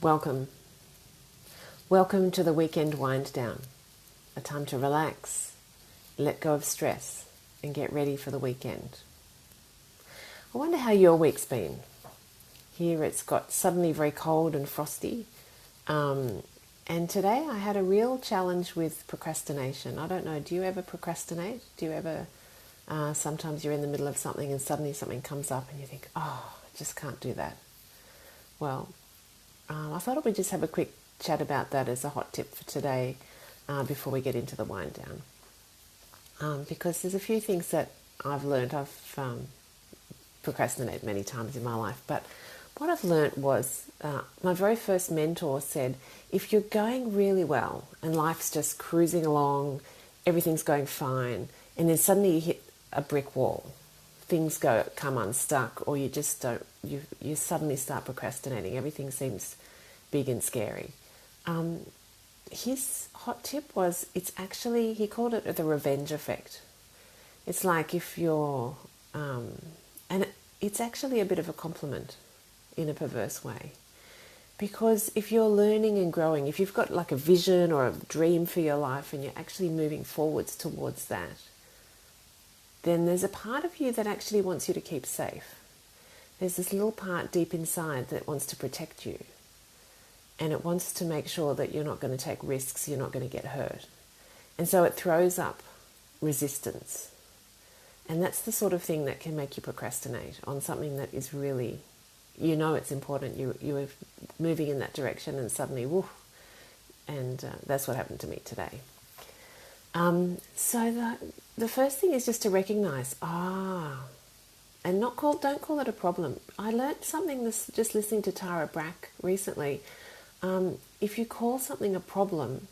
Welcome. Welcome to the weekend wind down. A time to relax, let go of stress, and get ready for the weekend. I wonder how your week's been. Here it's got suddenly very cold and frosty. And today I had a real challenge with procrastination. I don't know, do you ever procrastinate? Do you ever, sometimes you're in the middle of something and suddenly something comes up and you think, oh, I just can't do that. Well, I thought we'd just have a quick chat about that as a hot tip for today before we get into the wind down. Because there's a few things that I've learned. I've procrastinated many times in my life, but what I've learned was my very first mentor said, if you're going really well and life's just cruising along, everything's going fine, and then suddenly you hit a brick wall, things come unstuck, or you just don't, you suddenly start procrastinating, everything seems big and scary. His hot tip was, it's actually, he called it the revenge effect. It's like if you're, and it's actually a bit of a compliment in a perverse way. Because if you're learning and growing, if you've got like a vision or a dream for your life and you're actually moving forwards towards that, then there's a part of you that actually wants you to keep safe. There's this little part deep inside that wants to protect you. And it wants to make sure that you're not going to take risks, you're not going to get hurt. And so it throws up resistance. And that's the sort of thing that can make you procrastinate on something that is really, you know it's important, you're moving in that direction and suddenly, woof, and that's what happened to me today. So the first thing is just to recognize, and don't call it a problem. I learned something just listening to Tara Brach recently. If you call something a problem,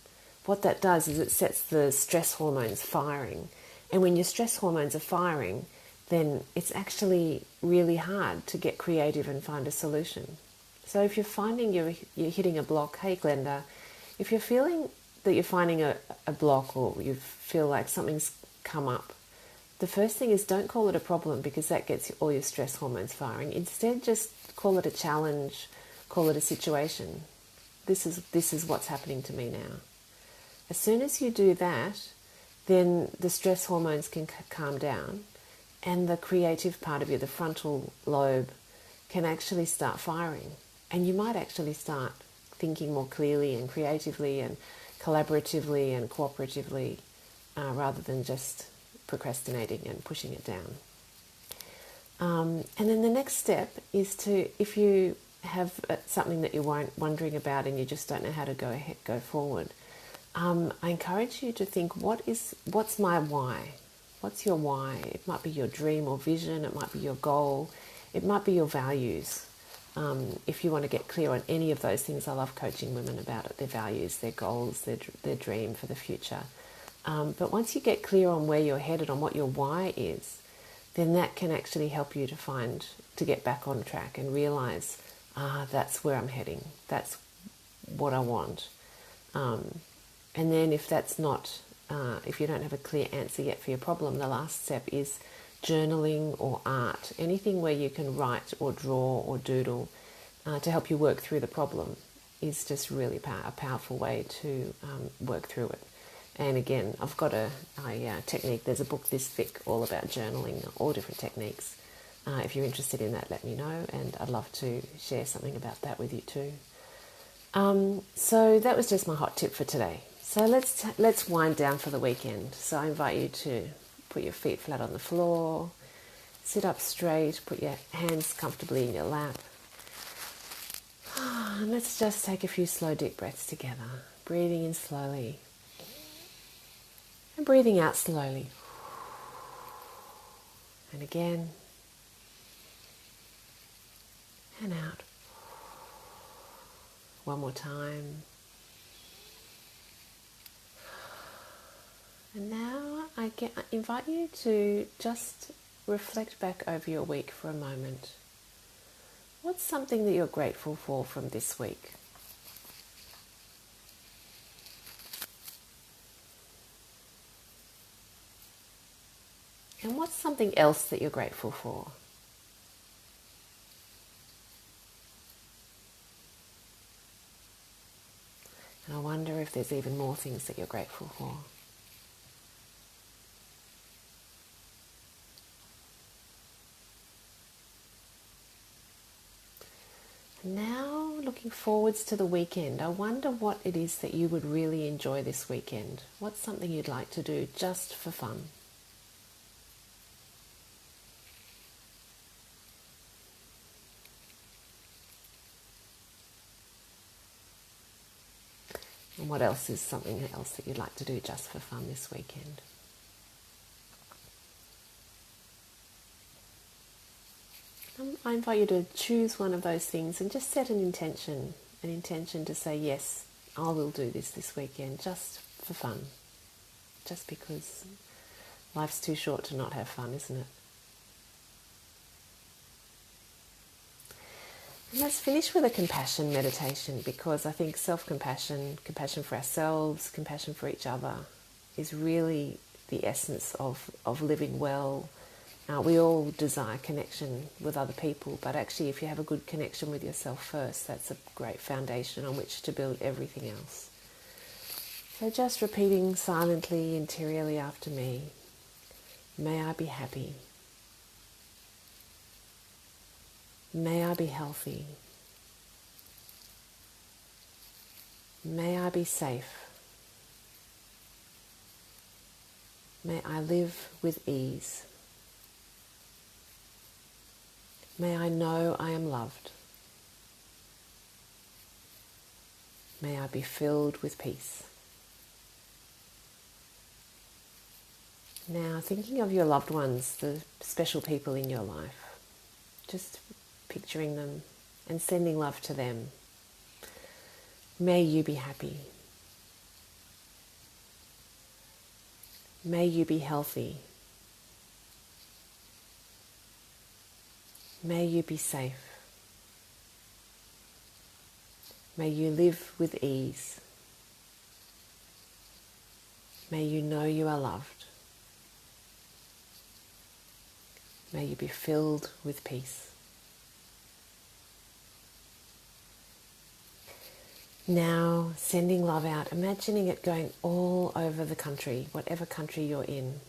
what that does is it sets the stress hormones firing. And when your stress hormones are firing, then it's actually really hard to get creative and find a solution. So if you're finding you're hitting a block, hey Glenda, if you're feeling that you're finding a block or you feel like something's come up, the first thing is don't call it a problem, because that gets all your stress hormones firing. Instead, just call it a challenge, call it a situation. This is what's happening to me now. As soon as you do that, then the stress hormones can calm down and the creative part of you, the frontal lobe, can actually start firing. And you might actually start thinking more clearly and creatively and collaboratively and cooperatively rather than just procrastinating and pushing it down. And then the next step is to, if you have something that you're wondering about and you just don't know how to go forward, I encourage you to think, what's my why? What's your why? It might be your dream or vision, it might be your goal, it might be your values. If you want to get clear on any of those things, I love coaching women about it, their values, their goals, their dream for the future. But once you get clear on where you're headed, on what your why is, then that can actually help you to get back on track and realize, that's where I'm heading, that's what I want. And then if that's not, if you don't have a clear answer yet for your problem, the last step is journaling or art, anything where you can write or draw or doodle to help you work through the problem is just really a powerful way to work through it. And again, I've got a technique, there's a book this thick all about journaling, all different techniques. If you're interested in that, let me know, and I'd love to share something about that with you too. So that was just my hot tip for today. So let's wind down for the weekend. So I invite you to put your feet flat on the floor, sit up straight, put your hands comfortably in your lap. And let's just take a few slow deep breaths together, breathing in slowly and breathing out slowly. And again, and out. One more time. And now I invite you to just reflect back over your week for a moment. What's something that you're grateful for from this week? And what's something else that you're grateful for? And I wonder if there's even more things that you're grateful for. Now, looking forwards to the weekend, I wonder what it is that you would really enjoy this weekend. What's something you'd like to do just for fun? And what else is something else that you'd like to do just for fun this weekend? I invite you to choose one of those things and just set an intention to say, yes, I will do this weekend just for fun. Just because life's too short to not have fun, isn't it? And let's finish with a compassion meditation, because I think self-compassion, compassion for ourselves, compassion for each other is really the essence of living well. We all desire connection with other people, but actually if you have a good connection with yourself first, that's a great foundation on which to build everything else. So just repeating silently, interiorly after me, may I be happy. May I be healthy. May I be safe. May I live with ease. May I know I am loved. May I be filled with peace. Now, thinking of your loved ones, the special people in your life, just picturing them and sending love to them. May you be happy. May you be healthy. May you be safe. May you live with ease. May you know you are loved. May you be filled with peace. Now, sending love out, imagining it going all over the country, whatever country you're in.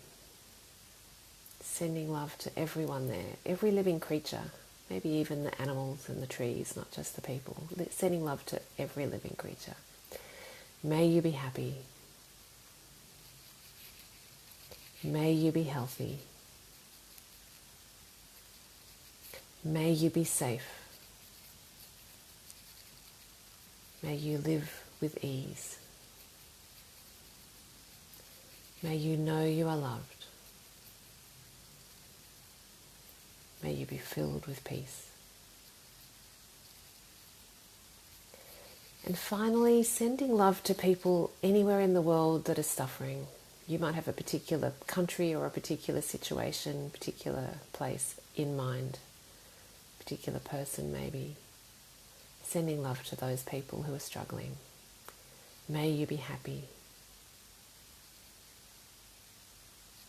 Sending love to everyone there, every living creature, maybe even the animals and the trees, not just the people. Sending love to every living creature. May you be happy. May you be healthy. May you be safe. May you live with ease. May you know you are loved. May you be filled with peace. And finally, sending love to people anywhere in the world that are suffering. You might have a particular country or a particular situation, particular place in mind, particular person maybe. Sending love to those people who are struggling. May you be happy.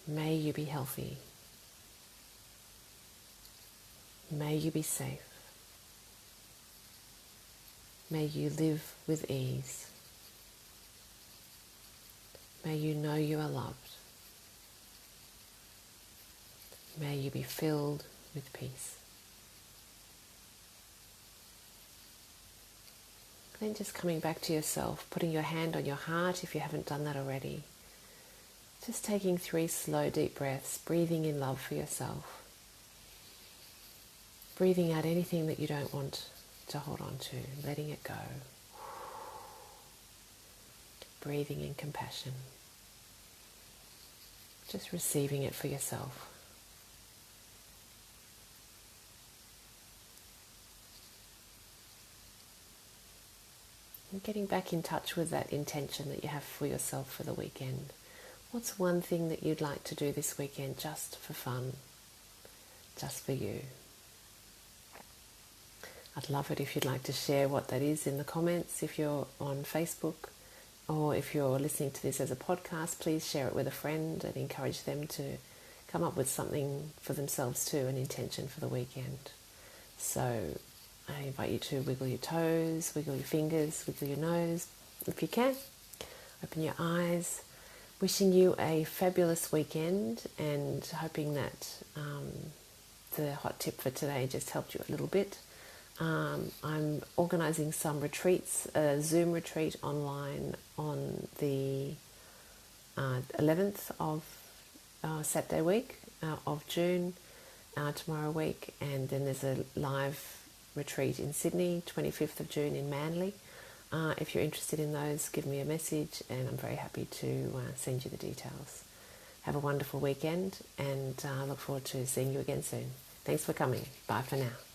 May you be healthy. May you be safe. May you live with ease. May you know you are loved. May you be filled with peace. Then just coming back to yourself, putting your hand on your heart if you haven't done that already. Just taking 3 slow, deep breaths, breathing in love for yourself. Breathing out anything that you don't want to hold on to, letting it go. Breathing in compassion. Just receiving it for yourself. And getting back in touch with that intention that you have for yourself for the weekend. What's one thing that you'd like to do this weekend just for fun, just for you? I'd love it if you'd like to share what that is in the comments if you're on Facebook, or if you're listening to this as a podcast, please share it with a friend and encourage them to come up with something for themselves too, an intention for the weekend. So I invite you to wiggle your toes, wiggle your fingers, wiggle your nose, if you can, open your eyes. Wishing you a fabulous weekend, and hoping that the hot tip for today just helped you a little bit. I'm organising some retreats, a Zoom retreat online on the 11th of Saturday week of June, tomorrow week, and then there's a live retreat in Sydney, 25th of June in Manly. If you're interested in those, give me a message, and I'm very happy to send you the details. Have a wonderful weekend, and I look forward to seeing you again soon. Thanks for coming. Bye for now.